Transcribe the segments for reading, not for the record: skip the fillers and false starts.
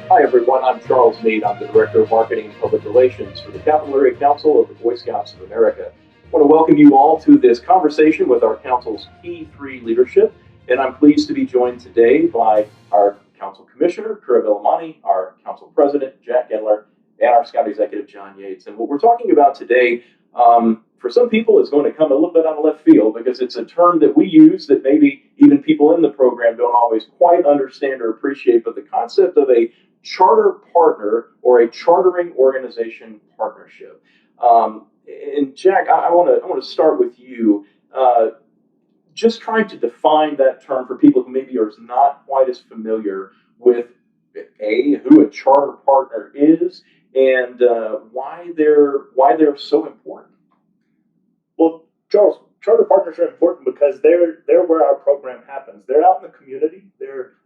Hi, everyone. I'm Charles Mead. I'm the Director of Marketing and Public Relations for the Capital Area Council of the Boy Scouts of America. I want to welcome you all to this conversation with our Council's key three leadership. And I'm pleased to be joined today by our Council Commissioner, Kura Villamani, our Council President, Jack Gendler, and our Scout Executive, John Yates. And what we're talking about today, for some people, is going to come a little bit out of left field because it's a term that we use that maybe even people in the program don't always quite understand or appreciate. But the concept of a charter partner or a chartering organization partnership. And Jack, I want to start with you. Just trying to define that term for people who maybe are not quite as familiar with who a charter partner is and why they're so important. Well, Charles, charter partners are important because they're where our program happens. They're out in the community. They're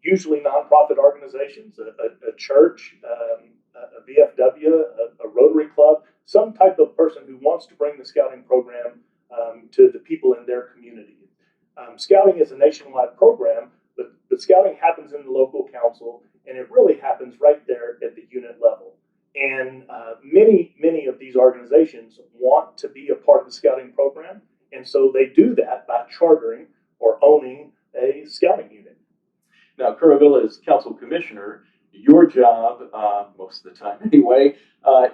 usually nonprofit organizations, a church, a VFW, a Rotary Club, some type of person who wants to bring the scouting program to the people in their community. Scouting is a nationwide program, but scouting happens in the local council, and it really happens right there at the unit level. And many of these organizations want to be a part of the scouting program, and so they do that by chartering or owning a scouting unit. Now, Curavilla is council commissioner. Your job, most of the time anyway,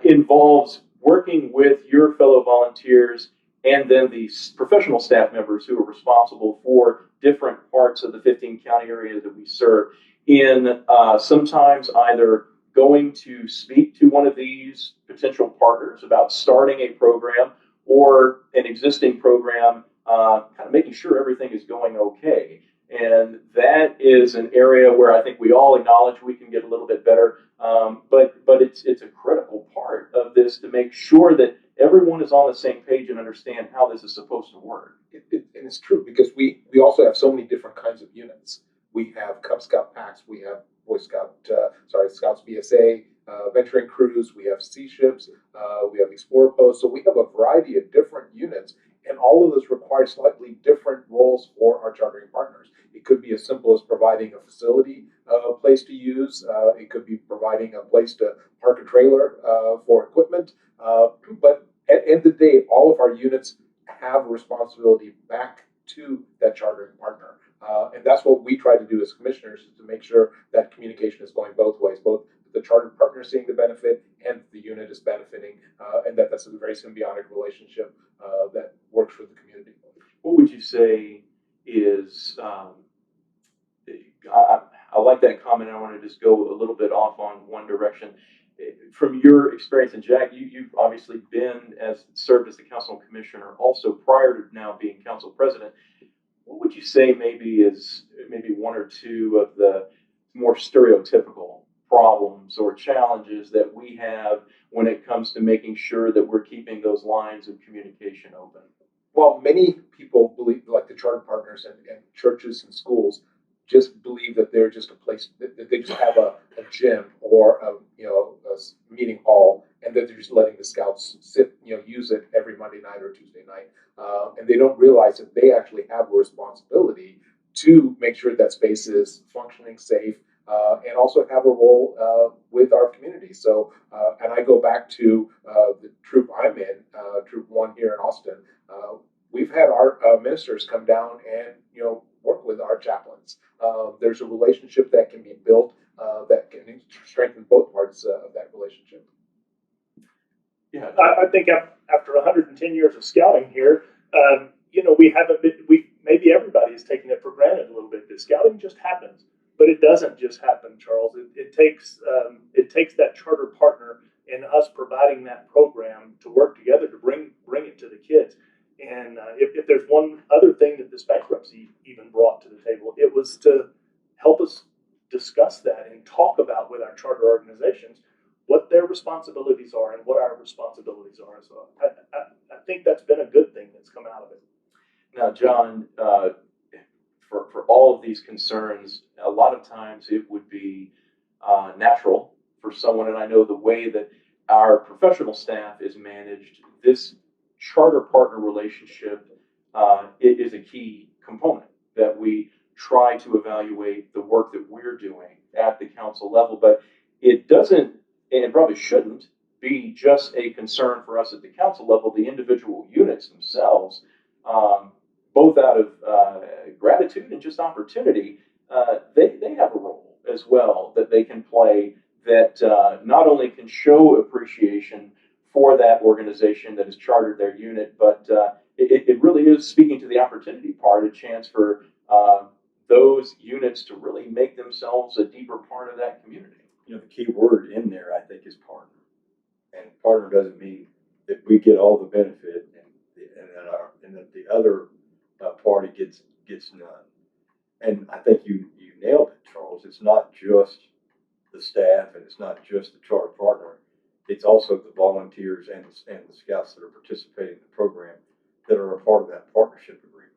involves working with your fellow volunteers and then the professional staff members who are responsible for different parts of the 15 county area that we serve in sometimes either going to speak to one of these potential partners about starting a program or an existing program, kind of making sure everything is going okay. And that is an area where I think we all acknowledge we can get a little bit better. But it's a critical part of this to make sure that everyone is on the same page and understand how this is supposed to work. And it's true because we also have so many different kinds of units. We have Cub Scout packs, we have Scouts BSA, venturing crews, we have sea ships, we have explorer posts. So we have a variety of different units, and all of those require slightly different roles for our chartering partners. It could be as simple as providing a facility, a place to use. It could be providing a place to park a trailer for equipment. But at the end of the day, all of our units have a responsibility back to that chartering partner. And that's what we try to do as commissioners, is to make sure that communication is going both ways, both the chartered partner seeing the benefit and the unit is benefiting, and that's a very symbiotic relationship that works for the community. What would you say is, I like that comment. I want to just go a little bit off on one direction. From your experience, and Jack, you've obviously served as the council commissioner also prior to now being council president. What would you say maybe is maybe one or two of the more stereotypical problems or challenges that we have when it comes to making sure that we're keeping those lines of communication open? Well, many people believe, like the charter partners and churches and schools, just believe that they're just a place that they just have a gym or a meeting hall, and that they're just letting the scouts use it every Monday night or Tuesday night, and they don't realize that they actually have a responsibility to make sure that space is functioning, safe, and also have a role with our community. So, and I go back to the troop I'm in, Troop 1 here in Austin. We've had our ministers come down and work with our chaplains. There's a relationship that can be built that can strengthen both parts of that relationship. Yeah, I think after 110 years of scouting here, we haven't been. Maybe everybody is taking it for granted a little bit that scouting just happens, but it doesn't just happen, Charles. It takes that charter partner and us providing that program to work together to bring it to the kids. And if there's one other thing that this bankruptcy even brought to the table, it was to help us discuss that and talk about with our charter organizations what their responsibilities are and what our responsibilities are. So I think that's been a good thing that's come out of it. Now, John, for all of these concerns, a lot of times it would be natural for someone, and I know the way that our professional staff is managed, this charter partner relationship it is a key component that we try to evaluate the work that we're doing at the council level, but it doesn't, and probably shouldn't, be just a concern for us at the council level. The individual units themselves, both out of gratitude and just opportunity, they have a role as well that they can play that not only can show appreciation for that organization that has chartered their unit, but it really is, speaking to the opportunity part, a chance for those units to really make themselves a deeper part of that community. You know, the key word in there, I think, is partner. And partner doesn't mean that we get all the benefit and that the other party gets none. And I think you nailed it, Charles. It's not just the staff and it's not just the charter partner. It's also the volunteers and the scouts that are participating in the program that are a part of that partnership agreement.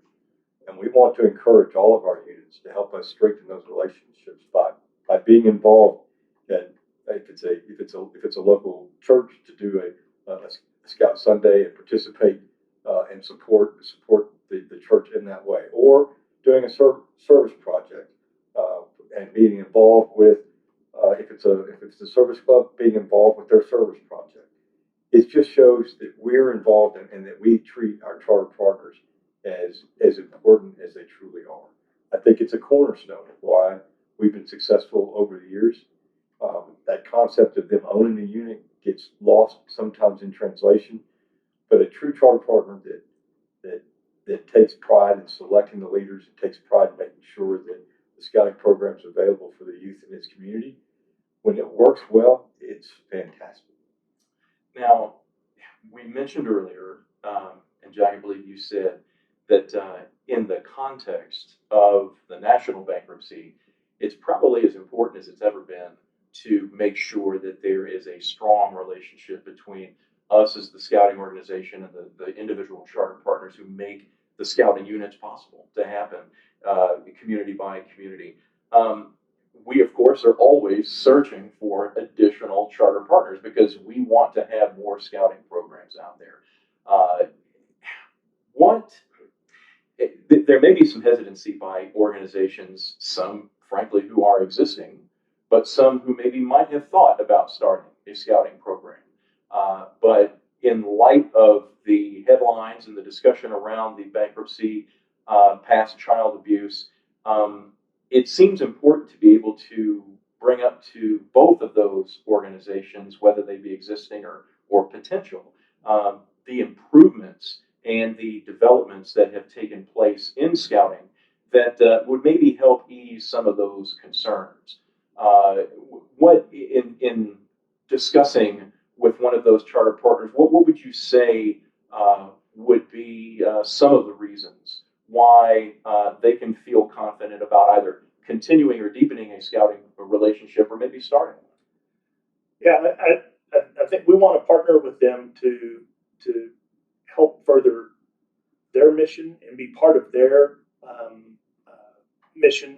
And we want to encourage all of our units to help us strengthen those relationships by being involved. And if it's a local church, to do a Scout Sunday and participate and support the church in that way, or doing a service project and being involved with if it's a service club, being involved with their service project. It just shows that we're involved and that we treat our charter partners as important as they truly are. I think it's a cornerstone of why we've been successful over the years. That concept of them owning a unit gets lost sometimes in translation, but a true charter partner that takes pride in selecting the leaders, and takes pride in making sure that the scouting program is available for the youth in its community. When it works well, it's fantastic. Now, we mentioned earlier, and Jack, I believe you said that in the context of the national bankruptcy, it's probably as important as it's ever been to make sure that there is a strong relationship between us as the scouting organization and the individual charter partners who make the scouting units possible to happen, community by community. We, of course, are always searching for additional charter partners because we want to have more scouting programs out there. There may be some hesitancy by organizations, some, frankly, who are existing, but some who maybe might have thought about starting a scouting program. But in light of the headlines and the discussion around the bankruptcy, past child abuse, it seems important to be able to bring up to both of those organizations, whether they be existing or potential, the improvements and the developments that have taken place in scouting that would maybe help ease some of those concerns. What in discussing with one of those charter partners, what would you say would be some of the reasons why they can feel confident about either continuing or deepening a scouting relationship, or maybe starting one? Yeah, I think we want to partner with them to help further their mission and be part of their mission.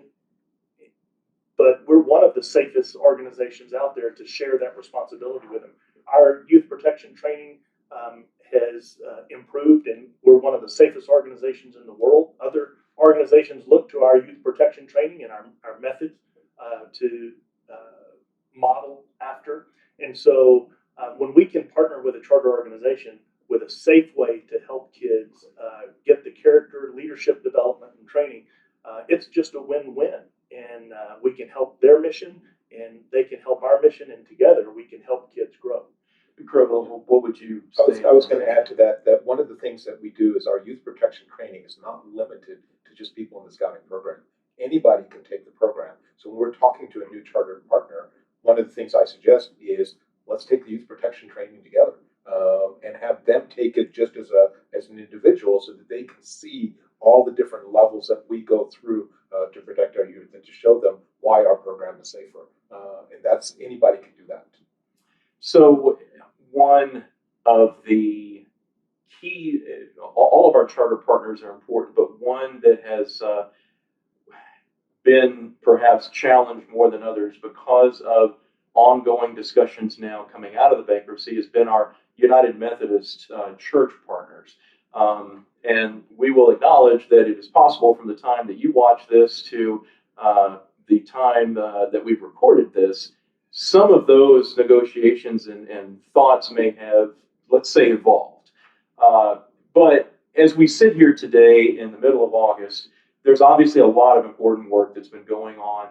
But we're one of the safest organizations out there to share that responsibility with them. Our youth protection training has improved, and we're one of the safest organizations in the world. Other organizations look to our youth protection training and our methods to model after. And so when we can partner with a charter organization with a safe way to help kids get the character, leadership development, and training, it's just a win-win. And we can help their mission, and they can help our mission, and together we can help kids grow. Incredible. What would you say? I was going to add to that one of the things that we do is our youth protection training is not limited to just people in the scouting program. Anybody can take the program. So when we're talking to a new charter partner, one of the things I suggest is let's take the youth protection training together and have them take it just as an individual, so that they can see all the different levels that we go through to protect our youth and to show them why our program is safer. And that's, anybody can do that. So one of the key, all of our charter partners are important, but one that has been perhaps challenged more than others because of ongoing discussions now coming out of the bankruptcy has been our United Methodist Church partners. And we will acknowledge that it is possible from the time that you watch this to the time that we've recorded this, some of those negotiations and thoughts may have, let's say, evolved. But as we sit here today in the middle of August, there's obviously a lot of important work that's been going on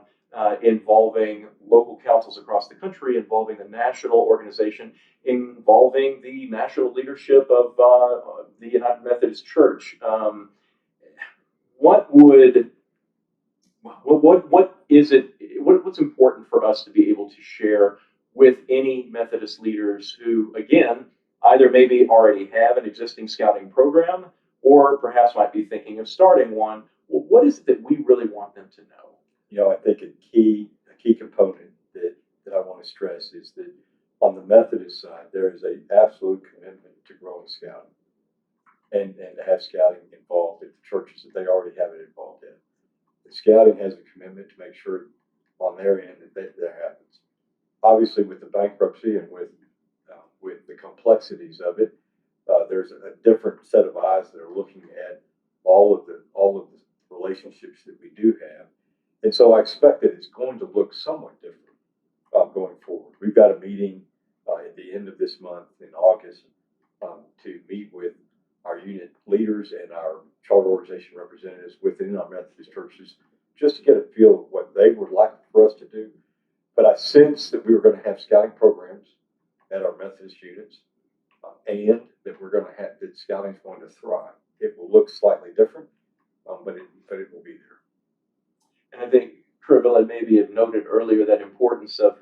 involving local councils across the country, involving the national organization, involving the national leadership of the United Methodist Church. What is it? What's important for us to be able to share with any Methodist leaders who, again, either maybe already have an existing scouting program or perhaps might be thinking of starting one? Well, what is it that we really want them to know? You know, I think a key component that I want to stress is that on the Methodist side, there is an absolute commitment to growing scouting and to have scouting involved at the churches that they already have it involved in. The scouting has a commitment to make sure on their end that happens. Obviously, with the bankruptcy and with the complexities of it, there's a different set of eyes that are looking at all of the relationships that we do have. And so I expect that it's going to look somewhat different going forward. We've got a meeting at the end of this month in August to meet with our unit leaders and our charter organization representatives within our Methodist churches just to get a feel of what they would like for us to do. But I sense that we were going to have scouting programs at our Methodist units and that we're going to have that scouting is going to thrive. It will look slightly different, but it will be there. And I think Kuruvilla maybe have noted earlier that importance of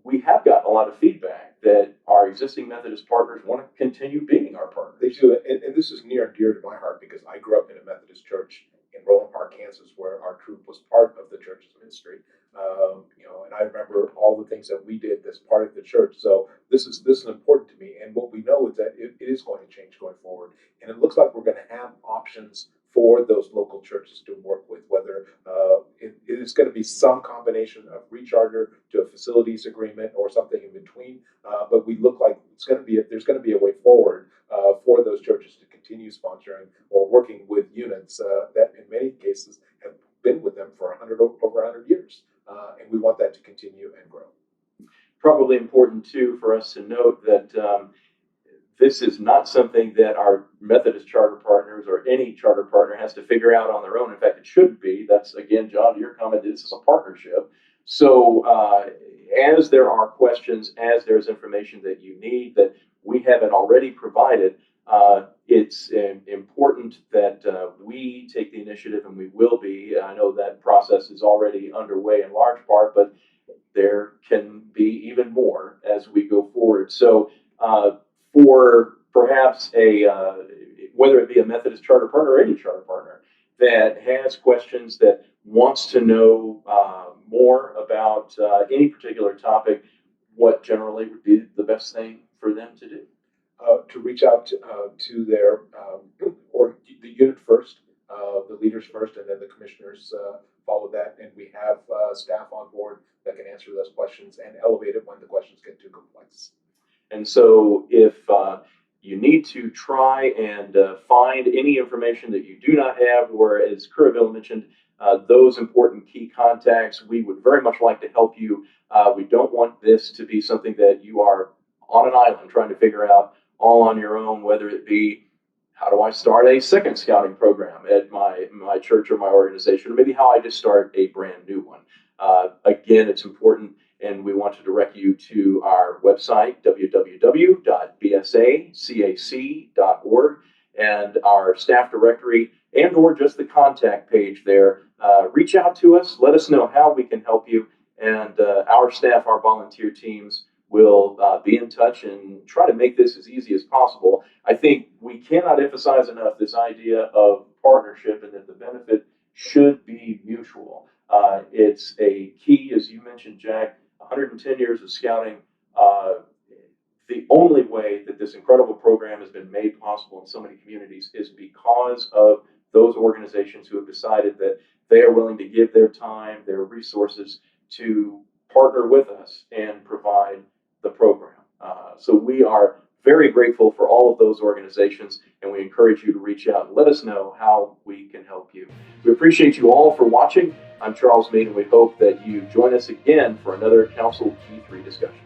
we have gotten a lot of feedback that our existing Methodist partners want to continue being our partners. They do, and this is near and dear to my heart because I grew up in a Methodist church in Roland Park, Kansas, where our troop was part of the church's ministry. And I remember all the things that we did as part of the church. So this is important to me. And what we know is that it is going to change going forward. And it looks like we're going to have options for those local churches to work with, whether it is going to be some combination of recharter to a facilities agreement or something in between. But we look like there's going to be a way forward for those churches to continue sponsoring or working with units that in many cases have been with them for over 100 years. And we want that to continue and grow. Probably important too for us to note that this is not something that our Methodist charter partners or any charter partner has to figure out on their own. In fact, it shouldn't be. That's, again, John, to your comment, this is a partnership. So as there are questions, as there's information that you need that we haven't already provided, it's important that we take the initiative, and we will be. I know that process is already underway in large part, but there can be even more as we go forward. So for perhaps whether it be a Methodist charter partner or any charter partner that has questions, that wants to know more about any particular topic, what generally would be the best thing for them to do? To reach out to their or the unit first, the leaders first, and then the commissioners follow that. And we have staff on board that can answer those questions and elevate it when the questions get too complex. And so if you need to try and find any information that you do not have, or as Kuruvilla mentioned, those important key contacts, we would very much like to help you. We don't want this to be something that you are on an island trying to figure out all on your own, whether it be how do I start a second scouting program at my church or my organization, or maybe how I just start a brand new one. Again, it's important, and we want to direct you to our website, www.bsacac.org, and our staff directory, and or just the contact page there. Reach out to us, let us know how we can help you, and our staff, our volunteer teams, will be in touch and try to make this as easy as possible. I think we cannot emphasize enough this idea of partnership, and that the benefit should be mutual. It's a key, as you mentioned, Jack, 110 years of scouting. The only way that this incredible program has been made possible in so many communities is because of those organizations who have decided that they are willing to give their time, their resources to partner with us and provide the program. So we are very grateful for all of those organizations, and we encourage you to reach out and let us know how we can help you. We appreciate you all for watching. I'm Charles Mead, and we hope that you join us again for another Council Key3 discussion.